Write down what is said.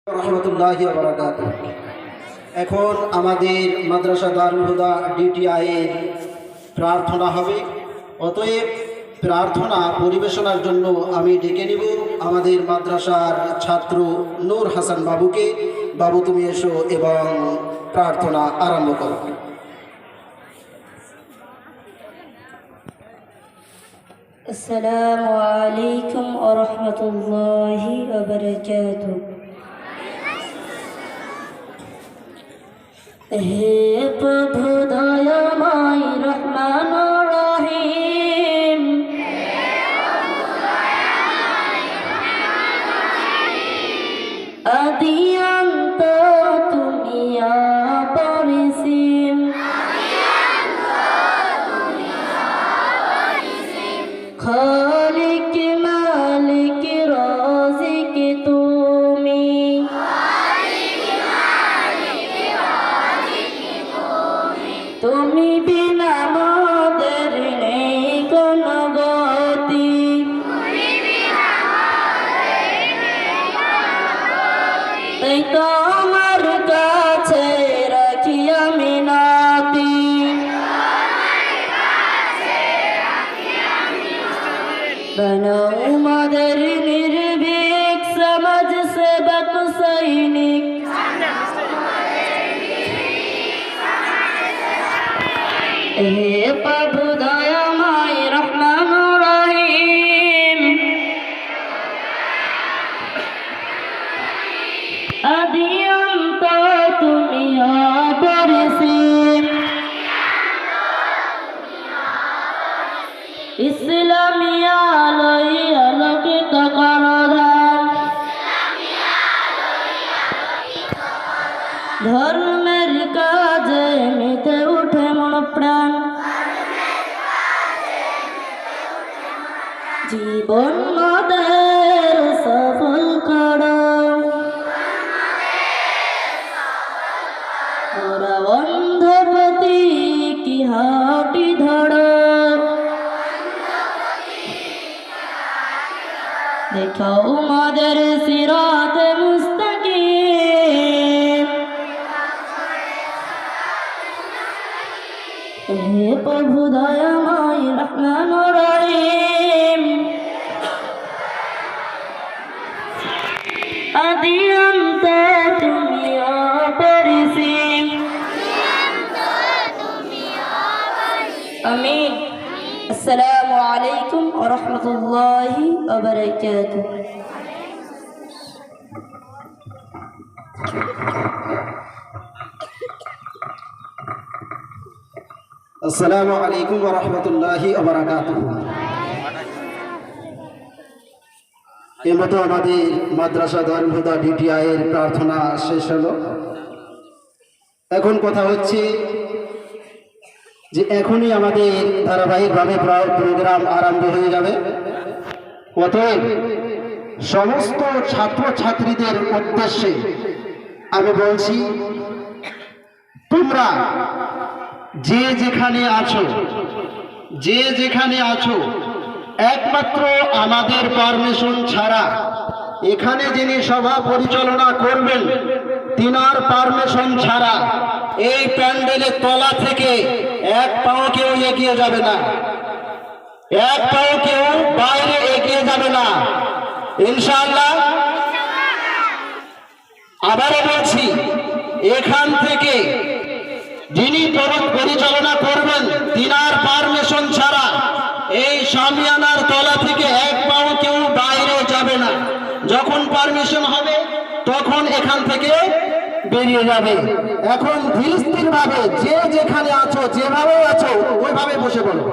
রহমতুল্লাহি ওয়া বারাকাতুহু। এখন আমাদের মাদ্রাসা দারুল হুদা ডিটিআই এর প্রার্থনা হবে। অতএব প্রার্থনা পরিবেশনার জন্য আমি ডেকে নিব আমাদের মাদ্রাসার ছাত্র নূর হাসান বাবুকে। বাবু, তুমি এসো এবং প্রার্থনা আরম্ভ করো। আসসালামু আলাইকুম ওয়া রাহমাতুল্লাহি ওয়া বারাকাতুহু। হে প্রভু দয়াময় রহমান রহিম, আদি অন্ত তুমি অপরিসীম, খালিক মালিক রাজিক তুমি, তুমি বিনা আমাদের নেই কোনো গতি, তাই তো আমার কাছে রাখি আমি নাতি। बनाओ मदर निर्भीक समझ सेवक सैनिक, हे प्रभु दयामय रहमान रहीम, आदि अंत তুমি অপরিসীম, ইসলামী আলোয় আলোকিত করো ধাম, ধর্মের কাজে মেতে উঠে মন প্রাণ, জীবন মোদের সফল করো, ওরা অন্ধপতি কি হাটি ধরো, দেখাও মাদের সিরাত মুস্তাকিম, হে প্রভু দয়াময় রহমান রহিম, আদি অন্ত তুমি অপরিসীম, আমিন। আসসালামু আলাইকুম ওয়া রাহমাতুল্লাহি ওয়া বারাকাতুহু। আসসালামু আলাইকুম ওয়া রাহমাতুল্লাহি ওয়া বারাকাতুহু। এই মতো আমাদের মাদ্রাসা দারুল হুদা ডিটিআই এর প্রার্থনা শেষ হলো। এখন কথা হচ্ছে যে এখনই আমাদের ধারাবাহিকভাবে প্রোগ্রাম আরম্ভ হয়ে যাবে। অতএব সমস্ত ছাত্রছাত্রীদের উদ্দেশ্যে আমি বলছি, তোমরা যে যেখানে আছো একমাত্র আমাদের পারমিশন ছাড়া এখানে যিনি সভা পরিচালনা করবেন তিনার পারমিশন ছাড়া এই প্যান্ডেলের তলা থেকে এক পাও কেউ এগিয়ে যাবে না, এক পাও কেউ বাইরে এগিয়ে যাবে না, ইনশাআল্লাহ। আবারও বলছি, এখান থেকে যিনি পরিচালনা করবেন তিনার পারমিশন ছাড়া এই শামিয়ানার তলা থেকে এক পাও কেউ বাইরে যাবে না। যখন পারমিশন হবে তখন এখান থেকে বেরিয়ে যাবে। এখন ধীর স্থির ভাবে যে যেখানে আছো, যেভাবে আছো ওইভাবে বসে বলো।